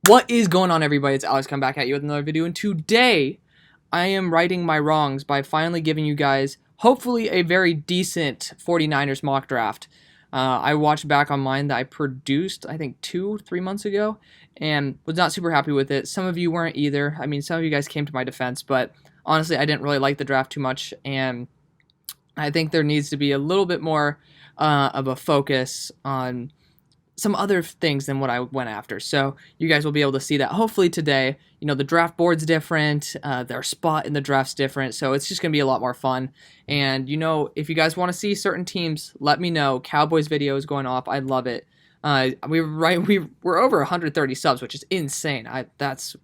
What is going on, everybody? It's Alex coming back at you with another video, and today I am righting my wrongs by finally giving you guys hopefully a very decent 49ers mock draft. I watched back on mine that I produced I think 2-3 months ago and was not super happy with it. Some of you weren't either. I mean, some of you guys came to my defense, but honestly I didn't really like the draft too much, and I think there needs to be a little bit more of a focus on some other things than what I went after. So you guys will be able to see that hopefully today. You know, the draft board's different, their spot in the draft's different, so it's just going to be a lot more fun. And, you know, if you guys want to see certain teams, let me know. Cowboys video is going off. I love it. We're over 130 subs, which is insane. That's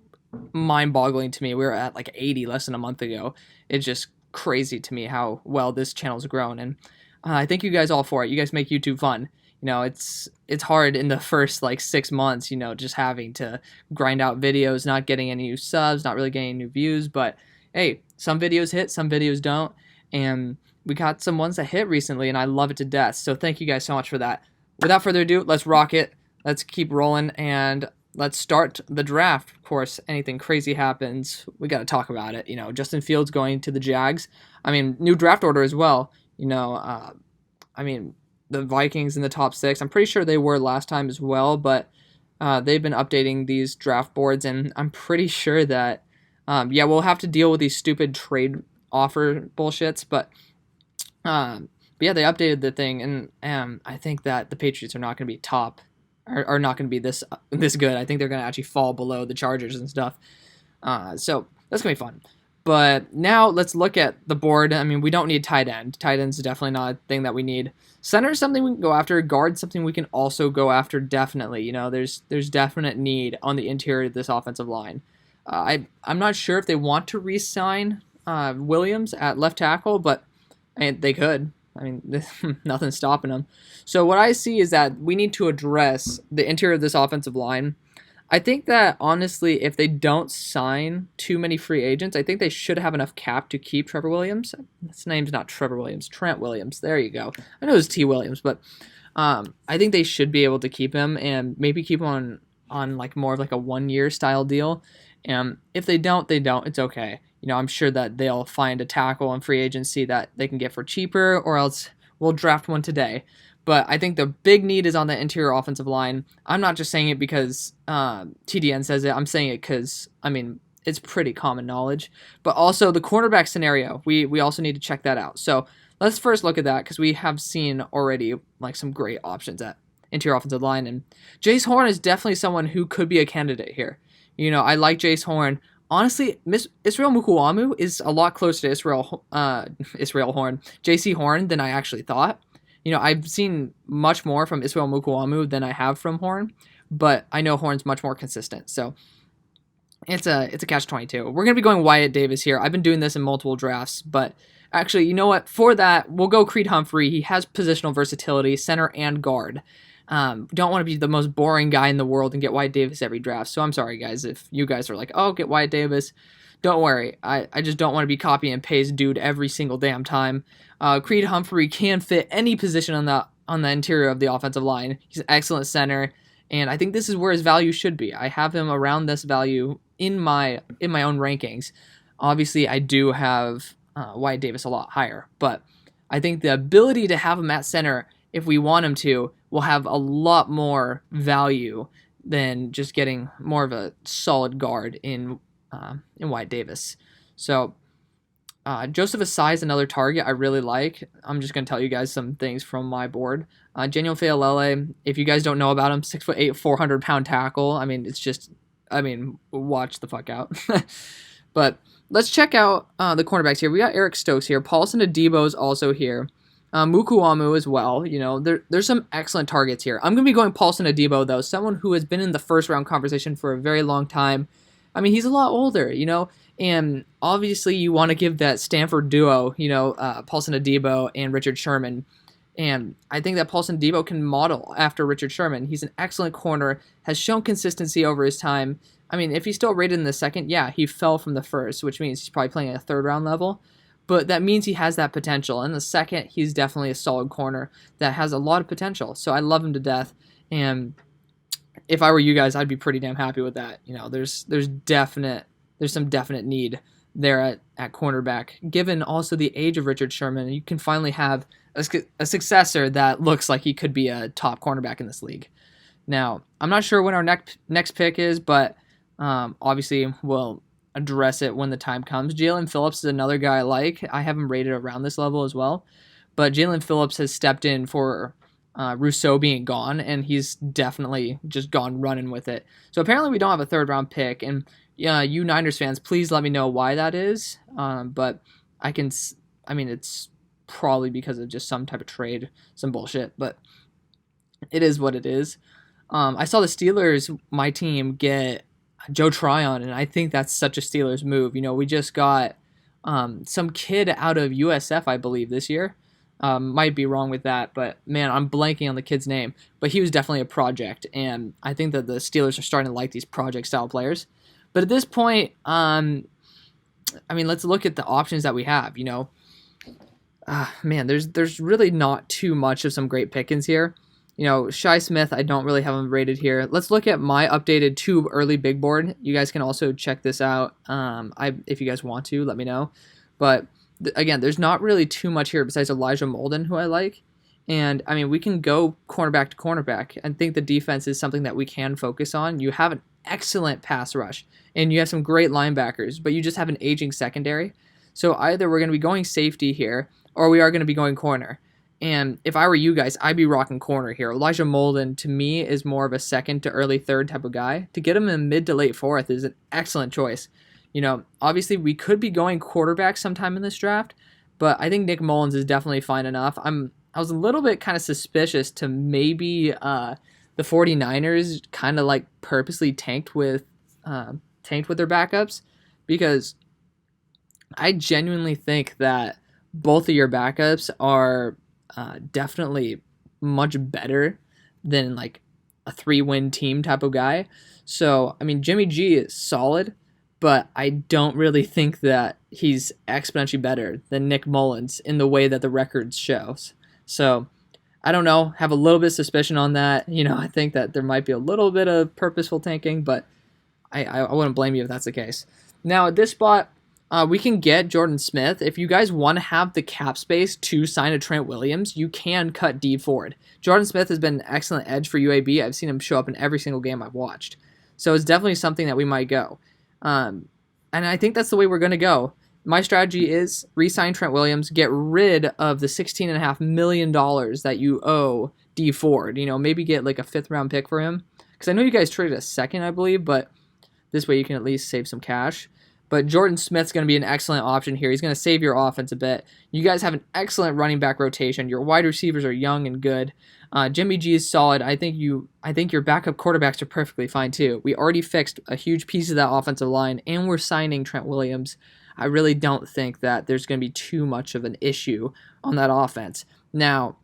mind-boggling to me. We were at like 80 less than a month ago. It's just crazy to me how well this channel's grown, and I thank you guys all for it. You guys make YouTube fun. You know, it's hard in the first like 6 months, you know, just having to grind out videos, not getting any new subs, not really getting any new views. But hey, some videos hit, some videos don't, and we got some ones that hit recently, and I love it to death. So thank you guys so much for that. Without further ado, let's rock it. Let's keep rolling, and let's start the draft. Of course, anything crazy happens, we got to talk about it. You know, Justin Fields going to the Jags. I mean, new draft order as well. You know, I mean, the Vikings in the top 6. I'm pretty sure they were last time as well, but they've been updating these draft boards, and I'm pretty sure that, yeah, we'll have to deal with these stupid trade offer bullshits, but yeah, they updated the thing, and I think that the Patriots are not going to be top, are not going to be this good. I think they're going to actually fall below the Chargers and stuff. So that's going to be fun. But now let's look at the board. I mean, we don't need tight end. Tight end's definitely not a thing that we need. Center is something we can go after. Guard something we can also go after, definitely. You know, there's definite need on the interior of this offensive line. I'm not sure if they want to re-sign Williams at left tackle, but they could. I mean, nothing's stopping them. So what I see is that we need to address the interior of this offensive line. I think that, honestly, if they don't sign too many free agents, I think they should have enough cap to keep Trevor Williams. His name's not Trevor Williams, Trent Williams. There you go. I know it's T. Williams, but I think they should be able to keep him and maybe keep him on like more of like a 1-year style deal. And if they don't, they don't. It's okay. You know, I'm sure that they'll find a tackle in free agency that they can get for cheaper, or else we'll draft one today. But I think the big need is on the interior offensive line. I'm not just saying it because TDN says it. I'm saying it because, I mean, it's pretty common knowledge. But also the cornerback scenario, we also need to check that out. So let's first look at that, because we have seen already like some great options at interior offensive line. And Jace Horn is definitely someone who could be a candidate here. You know, I like Jace Horn. Honestly, Israel Mukuamu is a lot closer to Israel Horn, JC Horn, than I actually thought. You know, I've seen much more from Israel Mukuamu than I have from Horn, but I know Horn's much more consistent. So it's a catch-22. We're going to be going Wyatt Davis here. I've been doing this in multiple drafts, but actually, you know what? For that, we'll go Creed Humphrey. He has positional versatility, center and guard. Don't want to be the most boring guy in the world and get Wyatt Davis every draft. So I'm sorry, guys, if you guys are like, oh, get Wyatt Davis. Don't worry. I just don't want to be copy and paste dude every single damn time. Creed Humphrey can fit any position on the interior of the offensive line. He's an excellent center, and I think this is where his value should be. I have him around this value in my own rankings. Obviously, I do have Wyatt Davis a lot higher, but I think the ability to have him at center, if we want him to, will have a lot more value than just getting more of a solid guard in Wyatt Davis. So Joseph Asai is another target I really like. I'm just going to tell you guys some things from my board. Daniel Faalele, if you guys don't know about him, 6'8", 400-pound tackle. I mean, it's just, I mean, watch the fuck out. But let's check out the cornerbacks here. We got Eric Stokes here. Paulson Adebo is also here. Mukuamu as well. You know, there's some excellent targets here. I'm going to be going Paulson Adebo, though, someone who has been in the first-round conversation for a very long time. I mean, he's a lot older, you know, and obviously you want to give that Stanford duo, you know, Paulson Adebo and Richard Sherman. And I think that Paulson Adebo can model after Richard Sherman. He's an excellent corner, has shown consistency over his time. I mean, if he's still rated in the second, yeah, he fell from the first, which means he's probably playing at a third-round level. But that means he has that potential. In the second, he's definitely a solid corner that has a lot of potential. So I love him to death. And if I were you guys, I'd be pretty damn happy with that. You know, there's some definite need there at cornerback. Given also the age of Richard Sherman, you can finally have a successor that looks like he could be a top cornerback in this league. Now, I'm not sure when our next pick is, but obviously we'll address it when the time comes. Jalen Phillips is another guy I like. I have him rated around this level as well, but Jalen Phillips has stepped in for Rousseau being gone, and he's definitely just gone running with it. So apparently we don't have a third round pick, and you Niners fans, please let me know why that is. But I mean, it's probably because of just some type of trade, some bullshit, but it is what it is. I saw the Steelers, my team, get Joe Tryon, and I think that's such a Steelers move. You know, we just got some kid out of USF, I believe, this year. Might be wrong with that, but man, I'm blanking on the kid's name. But he was definitely a project, and I think that the Steelers are starting to like these project-style players. But at this point, I mean, let's look at the options that we have. You know, man, there's really not too much of some great pickings here. You know, Shi Smith, I don't really have him rated here. Let's look at my updated tube early big board. You guys can also check this out. If you guys want to, let me know. But again, there's not really too much here besides Elijah Molden, who I like. And, I mean, we can go cornerback to cornerback. I think the defense is something that we can focus on. You have an excellent pass rush, and you have some great linebackers, but you just have an aging secondary. So either we're going to be going safety here, or we are going to be going corner. And if I were you guys, I'd be rocking corner here. Elijah Molden, to me, is more of a second to early third type of guy. To get him in mid to late fourth is an excellent choice. You know, obviously we could be going quarterback sometime in this draft, but I think Nick Mullins is definitely fine enough. I was a little bit kind of suspicious to maybe the 49ers kind of like purposely tanked with their backups, because I genuinely think that both of your backups are definitely much better than like a 3-win team type of guy. So, I mean, Jimmy G is solid, but I don't really think that he's exponentially better than Nick Mullins in the way that the records shows. So, I don't know, have a little bit of suspicion on that. You know, I think that there might be a little bit of purposeful tanking, but I wouldn't blame you if that's the case. Now, at this spot, we can get Jordan Smith. If you guys want to have the cap space to sign a Trent Williams, you can cut D Ford. Jordan Smith has been an excellent edge for UAB. I've seen him show up in every single game I've watched. So it's definitely something that we might go. And I think that's the way we're going to go. My strategy is re-sign Trent Williams, get rid of the $16.5 million that you owe D Ford. You know, maybe get like a 5th-round pick for him. Because I know you guys traded a 2nd, I believe, but this way you can at least save some cash. But Jordan Smith's going to be an excellent option here. He's going to save your offense a bit. You guys have an excellent running back rotation. Your wide receivers are young and good. Jimmy G is solid. I think your backup quarterbacks are perfectly fine too. We already fixed a huge piece of that offensive line, and we're signing Trent Williams. I really don't think that there's going to be too much of an issue on that offense. Now,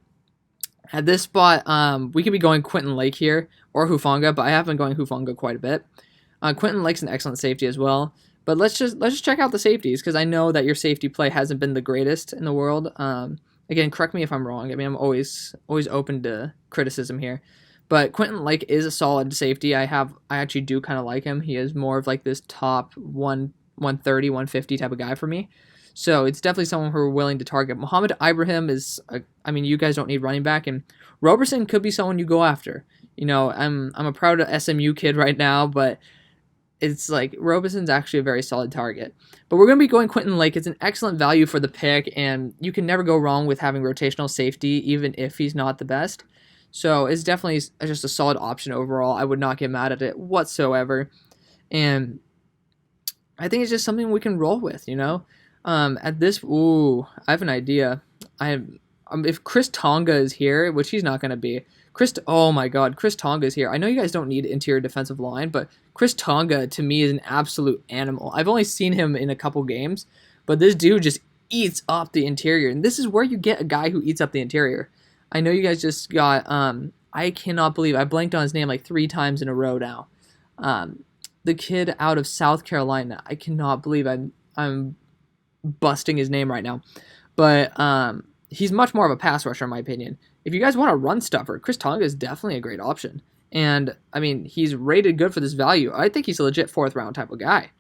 at this spot, we could be going Quentin Lake here or Hufanga, but I have been going Hufanga quite a bit. Quentin Lake's an excellent safety as well. But let's just check out the safeties, because I know that your safety play hasn't been the greatest in the world. Again, correct me if I'm wrong. I mean, I'm always open to criticism here. But Quentin Lake is a solid safety. I actually do kind of like him. He is more of like this top 130, 150 type of guy for me. So it's definitely someone who we're willing to target. Muhammad Ibrahim is, I mean, you guys don't need running back, and Roberson could be someone you go after. You know, I'm a proud SMU kid right now, but it's like Robison's actually a very solid target. But we're going to be going Quentin Lake. It's an excellent value for the pick, and you can never go wrong with having rotational safety, even if he's not the best. So it's definitely just a solid option overall. I would not get mad at it whatsoever. And I think it's just something we can roll with, you know? At this, I have an idea. If Chris Tonga is here, which he's not going to be, oh my God, Chris Tonga is here. I know you guys don't need interior defensive line, but Chris Tonga to me is an absolute animal. I've only seen him in a couple games, but this dude just eats up the interior, and this is where you get a guy who eats up the interior. I know you guys just got, I cannot believe, I blanked on his name like 3 times in a row now. The kid out of South Carolina, I cannot believe I'm busting his name right now, but he's much more of a pass rusher in my opinion. If you guys want a run stuffer, Chris Tonga is definitely a great option. And, I mean, he's rated good for this value. I think he's a legit 4th round type of guy.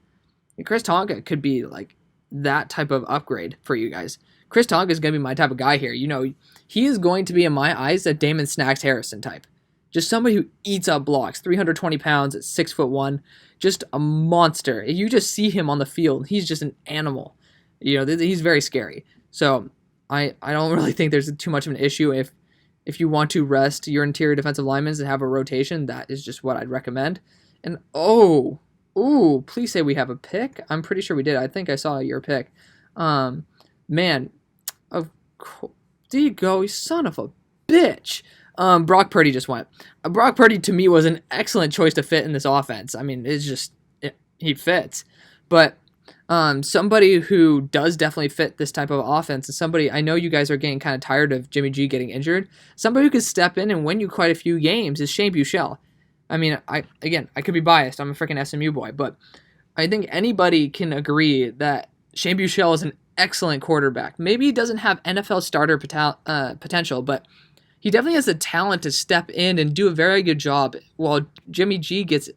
And Chris Tonga could be, like, that type of upgrade for you guys. Chris Tonga is going to be my type of guy here. You know, he is going to be, in my eyes, a Damon Snacks Harrison type. Just somebody who eats up blocks, 320 pounds at 6'1", just a monster. If you just see him on the field, he's just an animal. You know, he's very scary. So I don't really think there's too much of an issue if you want to rest your interior defensive linemen and have a rotation. That is just what I'd recommend. And please say we have a pick. I'm pretty sure we did. I think I saw your pick. Man, of course, there you go, you son of a bitch. Brock Purdy just went. Brock Purdy, to me, was an excellent choice to fit in this offense. I mean, he fits. But somebody who does definitely fit this type of offense, and somebody, I know you guys are getting kind of tired of Jimmy G getting injured, somebody who could step in and win you quite a few games is Shane Buechele. I mean, I could be biased. I'm a freaking SMU boy, but I think anybody can agree that Shane Buechele is an excellent quarterback. Maybe he doesn't have NFL starter potential, but he definitely has the talent to step in and do a very good job while Jimmy G gets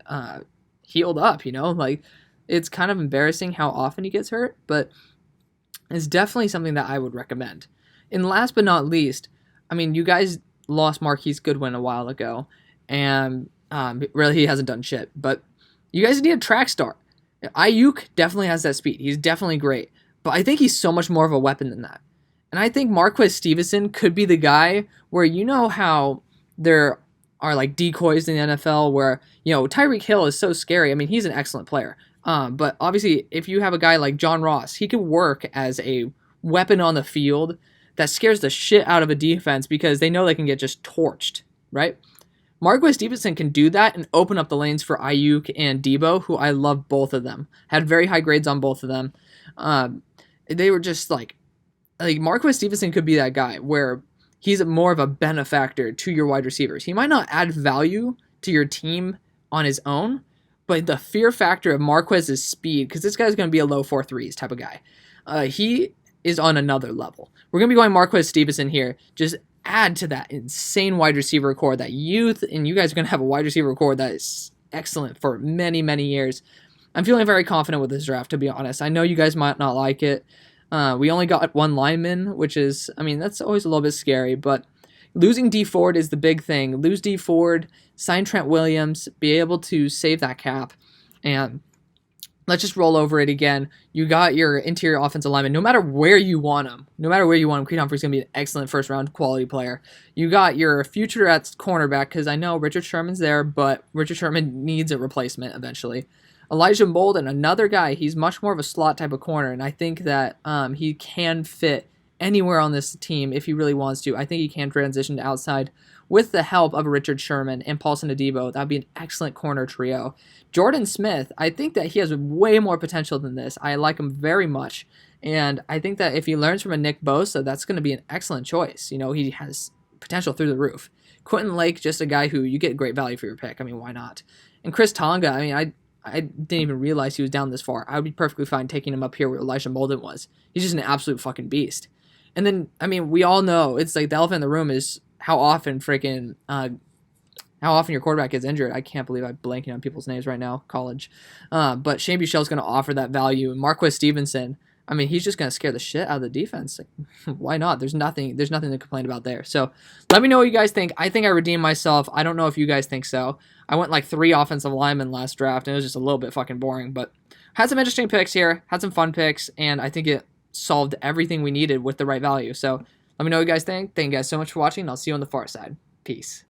healed up, you know? Like, it's kind of embarrassing how often he gets hurt, but it's definitely something that I would recommend. And last but not least, I mean, you guys lost Marquise Goodwin a while ago, and really he hasn't done shit, but you guys need a track star. Ayuk definitely has that speed. He's definitely great, but I think he's so much more of a weapon than that. And I think Marquez Stevenson could be the guy where, you know how there are like decoys in the NFL where, you know, Tyreek Hill is so scary. I mean, he's an excellent player. But obviously, if you have a guy like John Ross, he could work as a weapon on the field that scares the shit out of a defense because they know they can get just torched, right? Marquez Stevenson can do that and open up the lanes for Ayuk and Debo, who I love both of them. Had very high grades on both of them. They were just like Marquez Stevenson could be that guy where he's more of a benefactor to your wide receivers. He might not add value to your team on his own, but the fear factor of Marquez's speed, because this guy's going to be a low 4.3s type of guy, he is on another level. We're going to be going Marquez Stevenson here. Just add to that insane wide receiver core, that youth, and you guys are going to have a wide receiver core that is excellent for many, many years. I'm feeling very confident with this draft, to be honest. I know you guys might not like it. We only got one lineman, which is, I mean, that's always a little bit scary, but losing D Ford is the big thing. Lose D Ford, sign Trent Williams, be able to save that cap, and let's just roll over it again. You got your interior offensive lineman. No matter where you want him, Creed Humphrey's going to be an excellent first-round quality player. You got your future at cornerback, because I know Richard Sherman's there, but Richard Sherman needs a replacement eventually. Elijah Bolden, another guy, he's much more of a slot type of corner, and I think that he can fit anywhere on this team if he really wants to. I think he can transition to outside with the help of Richard Sherman and Paulson Adebo. That would be an excellent corner trio. Jordan Smith, I think that he has way more potential than this. I like him very much, and I think that if he learns from a Nick Bosa, that's going to be an excellent choice. You know, he has potential through the roof. Quentin Lake, just a guy who you get great value for your pick. I mean, why not? And Chris Tonga, I mean, I didn't even realize he was down this far. I would be perfectly fine taking him up here where Elijah Molden was. He's just an absolute fucking beast. And then, I mean, we all know, it's like the elephant in the room is how often your quarterback gets injured. I can't believe I'm blanking on people's names right now, college. But Shane Buechele's going to offer that value. And Marquez Stevenson, I mean, he's just going to scare the shit out of the defense. Like, why not? There's nothing to complain about there. So let me know what you guys think. I think I redeemed myself. I don't know if you guys think so. I went like 3 offensive linemen last draft, and it was just a little bit fucking boring. But had some interesting picks here, had some fun picks, and I think it solved everything we needed with the right value. So let me know what you guys think. Thank you guys so much for watching, and I'll see you on the far side. Peace.